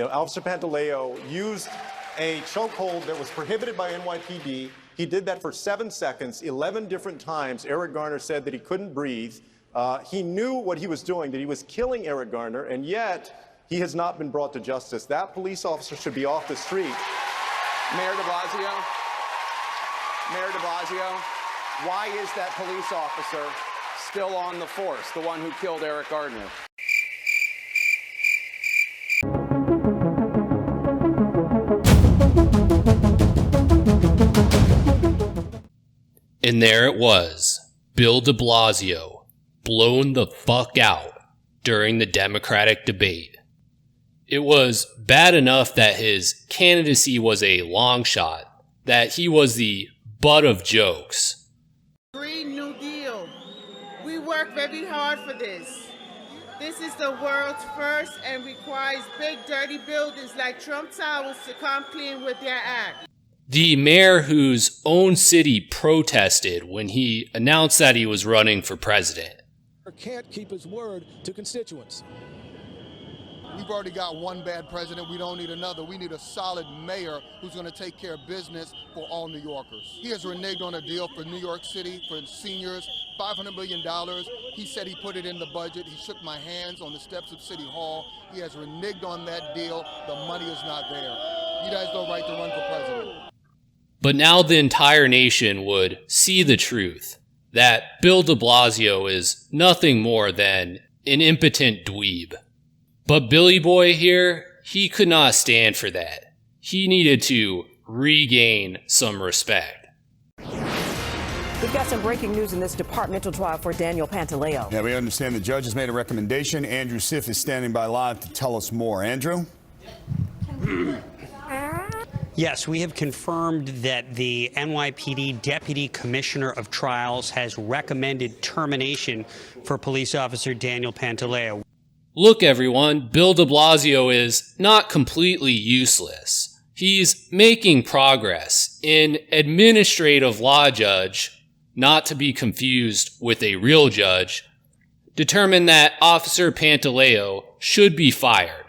Officer Pantaleo used a chokehold that was prohibited by NYPD. He did that for 7 seconds, 11 different times. Eric Garner said that he couldn't breathe. He knew what he was doing, that he was killing Eric Garner, and yet he has not been brought to justice. That police officer should be off the street. Mayor de Blasio, why is that police officer still on the force, the one who killed Eric Garner? And there it was, Bill de Blasio, blown the fuck out during the Democratic debate. It was bad enough that his candidacy was a long shot, that he was the butt of jokes. Green New Deal. We work very hard for this. This is the world's first and requires big dirty buildings like Trump Towers to come clean with their act. The mayor whose own city protested when he announced that he was running for president. Can't keep his word to constituents. We've already got one bad president. We don't need another. We need a solid mayor who's going to take care of business for all New Yorkers. He has reneged on a deal for New York City, for seniors, $500 million. He said he put it in the budget. He shook my hands on the steps of City Hall. He has reneged on that deal. The money is not there. He has no right to run for president. But now the entire nation would see the truth, that Bill de Blasio is nothing more than an impotent dweeb. But Billy Boy here, he could not stand for that. He needed to regain some respect. We've got some breaking news in this departmental trial for Daniel Pantaleo. Yeah, we understand the judge has made a recommendation. Andrew Siff is standing by live to tell us more. Andrew? Yes, we have confirmed that the NYPD Deputy Commissioner of Trials has recommended termination for police officer Daniel Pantaleo. Look, everyone, Bill de Blasio is not completely useless. He's making progress. An administrative law judge, not to be confused with a real judge, determined that Officer Pantaleo should be fired.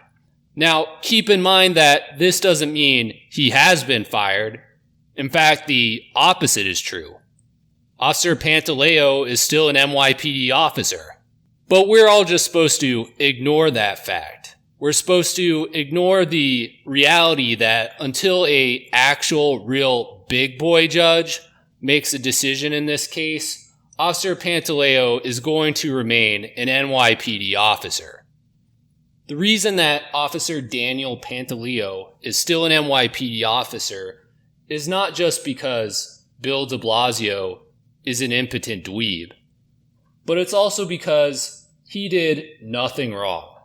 Now, keep in mind that this doesn't mean he has been fired. In fact, the opposite is true. Officer Pantaleo is still an NYPD officer. But we're all just supposed to ignore that fact. We're supposed to ignore the reality that until a actual real big boy judge makes a decision in this case, Officer Pantaleo is going to remain an NYPD officer. The reason that Officer Daniel Pantaleo is still an NYPD officer is not just because Bill de Blasio is an impotent dweeb, but it's also because he did nothing wrong.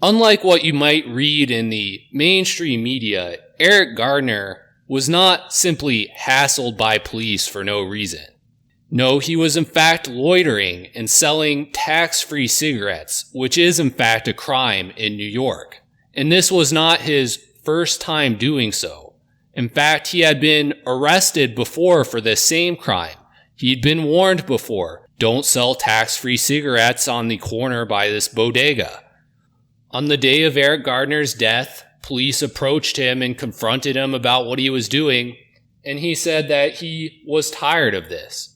Unlike what you might read in the mainstream media, Eric Garner was not simply hassled by police for no reason. No, he was in fact loitering and selling tax-free cigarettes, which is in fact a crime in New York. And this was not his first time doing so. In fact, he had been arrested before for this same crime. He'd been warned before, don't sell tax-free cigarettes on the corner by this bodega. On the day of Eric Garner's death, police approached him and confronted him about what he was doing, and he said that he was tired of this.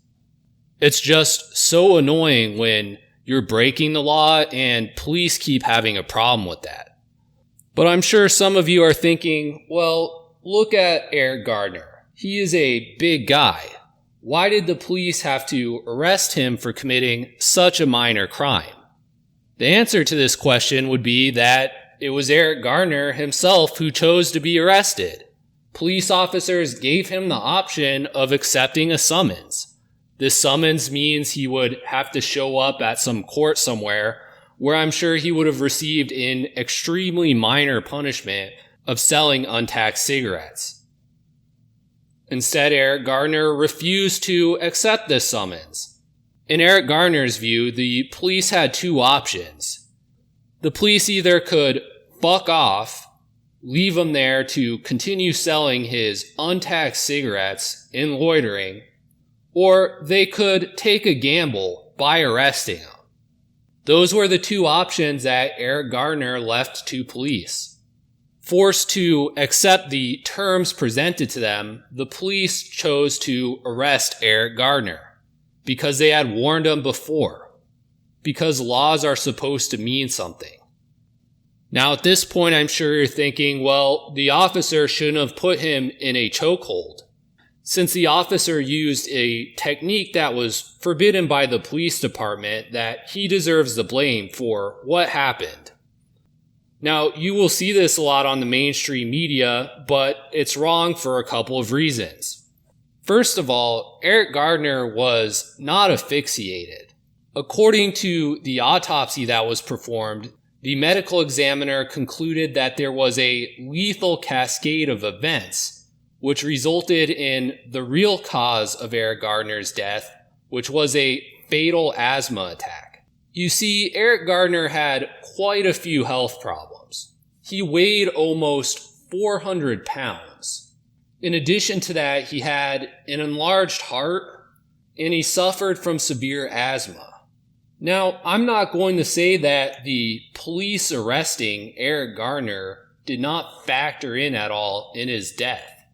It's just so annoying when you're breaking the law and police keep having a problem with that. But I'm sure some of you are thinking, well, look at Eric Garner. He is a big guy. Why did the police have to arrest him for committing such a minor crime? The answer to this question would be that it was Eric Garner himself who chose to be arrested. Police officers gave him the option of accepting a summons. This summons means he would have to show up at some court somewhere where I'm sure he would have received an extremely minor punishment of selling untaxed cigarettes. Instead, Eric Garner refused to accept this summons. In Eric Garner's view, the police had two options. The police either could fuck off, leave him there to continue selling his untaxed cigarettes in loitering, or they could take a gamble by arresting him. Those were the two options that Eric Garner left to police. Forced to accept the terms presented to them, the police chose to arrest Eric Garner because they had warned him before, because laws are supposed to mean something. Now at this point, I'm sure you're thinking, well, the officer shouldn't have put him in a chokehold, since the officer used a technique that was forbidden by the police department, that he deserves the blame for what happened. Now, you will see this a lot on the mainstream media, but it's wrong for a couple of reasons. First of all, Eric Garner was not asphyxiated. According to the autopsy that was performed, the medical examiner concluded that there was a lethal cascade of events, which resulted in the real cause of Eric Garner's death, which was a fatal asthma attack. You see, Eric Garner had quite a few health problems. He weighed almost 400 pounds. In addition to that, he had an enlarged heart, and he suffered from severe asthma. Now, I'm not going to say that the police arresting Eric Garner did not factor in at all in his death.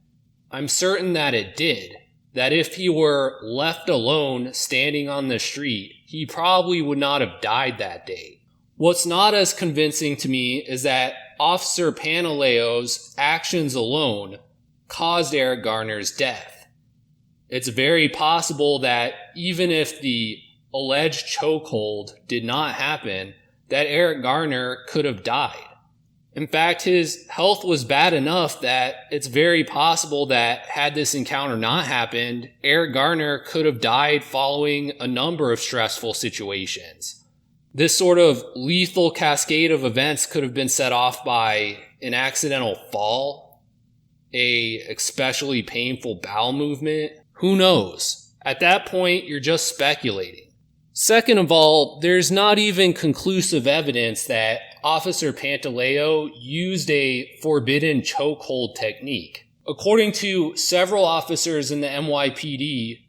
I'm certain that it did. That if he were left alone standing on the street, he probably would not have died that day. What's not as convincing to me is that Officer Pantaleo's actions alone caused Eric Garner's death. It's very possible that even if the alleged chokehold did not happen, that Eric Garner could have died. In fact, his health was bad enough that it's very possible that had this encounter not happened, Eric Garner could have died following a number of stressful situations. This sort of lethal cascade of events could have been set off by an accidental fall, a especially painful bowel movement. Who knows? At that point, you're just speculating. Second of all, there's not even conclusive evidence that Officer Pantaleo used a forbidden chokehold technique. According to several officers in the NYPD,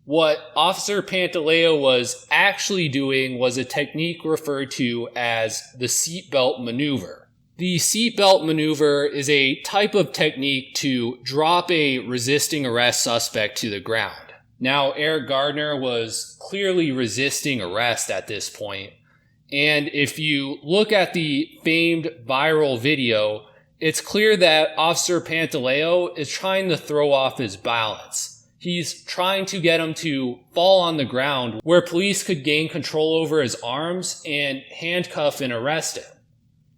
what Officer Pantaleo was actually doing was a technique referred to as the seatbelt maneuver. The seatbelt maneuver is a type of technique to drop a resisting arrest suspect to the ground. Now, Eric Garner was clearly resisting arrest at this point, and if you look at the famed viral video, it's clear that Officer Pantaleo is trying to throw off his balance. He's trying to get him to fall on the ground where police could gain control over his arms and handcuff and arrest him.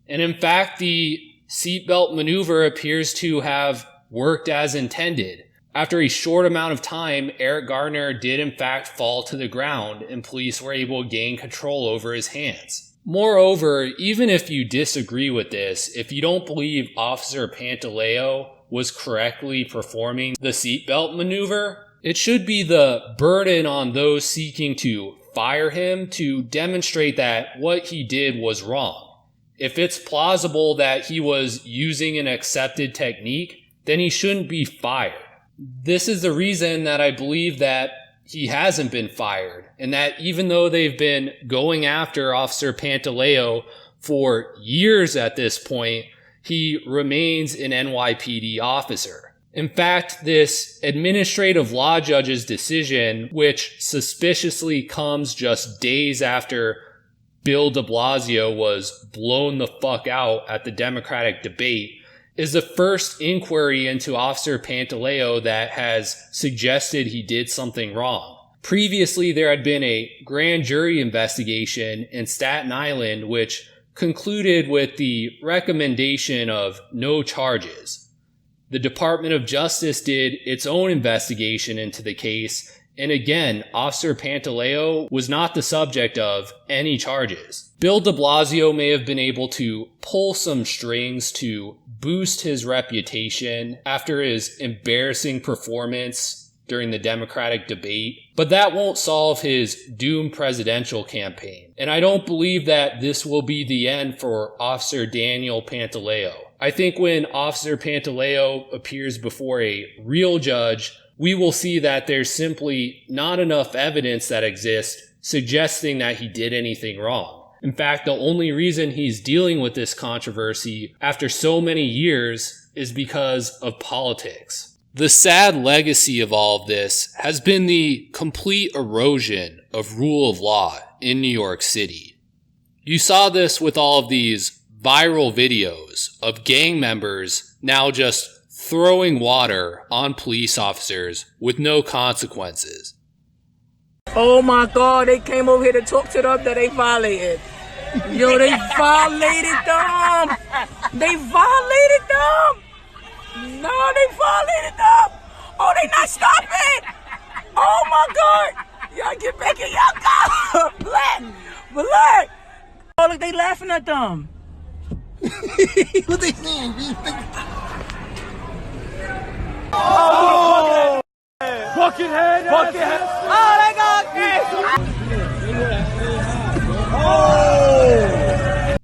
And in fact, the seatbelt maneuver appears to have worked as intended. After a short amount of time, Eric Garner did in fact fall to the ground, and police were able to gain control over his hands. Moreover, even if you disagree with this, if you don't believe Officer Pantaleo was correctly performing the seatbelt maneuver, it should be the burden on those seeking to fire him to demonstrate that what he did was wrong. If it's plausible that he was using an accepted technique, then he shouldn't be fired. This is the reason that I believe that he hasn't been fired, and that even though they've been going after Officer Pantaleo for years at this point, he remains an NYPD officer. In fact, this administrative law judge's decision, which suspiciously comes just days after Bill de Blasio was blown the fuck out at the Democratic debate, is the first inquiry into Officer Pantaleo that has suggested he did something wrong. Previously, there had been a grand jury investigation in Staten Island which concluded with the recommendation of no charges. The Department of Justice did its own investigation into the case, and again, Officer Pantaleo was not the subject of any charges. Bill de Blasio may have been able to pull some strings to boost his reputation after his embarrassing performance during the Democratic debate, but that won't solve his doomed presidential campaign. And I don't believe that this will be the end for Officer Daniel Pantaleo. I think when Officer Pantaleo appears before a real judge, we will see that there's simply not enough evidence that exists suggesting that he did anything wrong. In fact, the only reason he's dealing with this controversy after so many years is because of politics. The sad legacy of all of this has been the complete erosion of rule of law in New York City. You saw this with all of these viral videos of gang members now just throwing water on police officers with no consequences. Oh my God, they came over here to talk to them that they violated. Yo, they violated them. They violated them. No, they violated them. Oh, they not stopping. Oh my God. Y'all get back in y'all car. Black. Oh, look, they laughing at them. What they saying? Oh! Buckethead! Oh, they got Oh!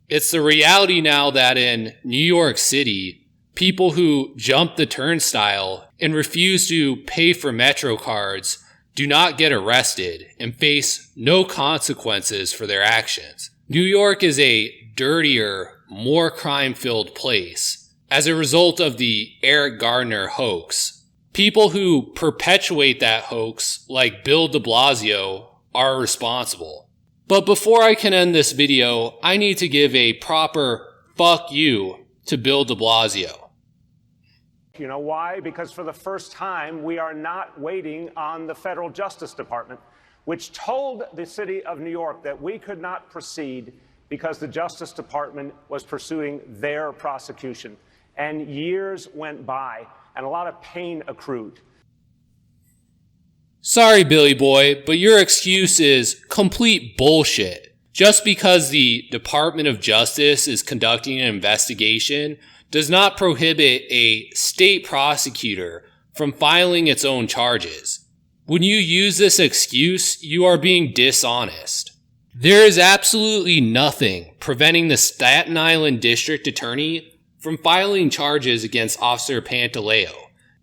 It's the reality now that in New York City, people who jump the turnstile and refuse to pay for Metro cards do not get arrested and face no consequences for their actions. New York is a dirtier, more crime-filled place as a result of the Eric Garner hoax. People who perpetuate that hoax, like Bill de Blasio, are responsible. But before I can end this video, I need to give a proper fuck you to Bill de Blasio. You know why? Because for the first time, we are not waiting on the federal Justice Department, which told the city of New York that we could not proceed because the Justice Department was pursuing their prosecution. And years went by, and a lot of pain accrued. Sorry, Billy Boy, but your excuse is complete bullshit. Just because the Department of Justice is conducting an investigation does not prohibit a state prosecutor from filing its own charges. When you use this excuse, you are being dishonest. There is absolutely nothing preventing the Staten Island District Attorney from filing charges against Officer Pantaleo.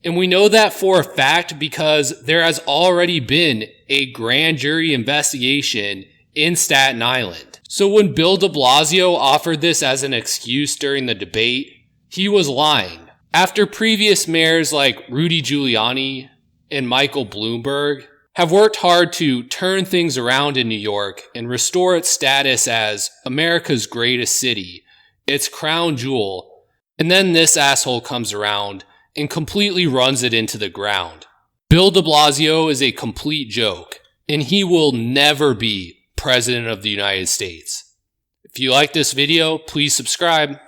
And we know that for a fact because there has already been a grand jury investigation in Staten Island. So when Bill de Blasio offered this as an excuse during the debate, he was lying. After previous mayors like Rudy Giuliani and Michael Bloomberg have worked hard to turn things around in New York and restore its status as America's greatest city, its crown jewel, and then this asshole comes around and completely runs it into the ground. Bill de Blasio is a complete joke, and he will never be President of the United States. If you like this video, please subscribe.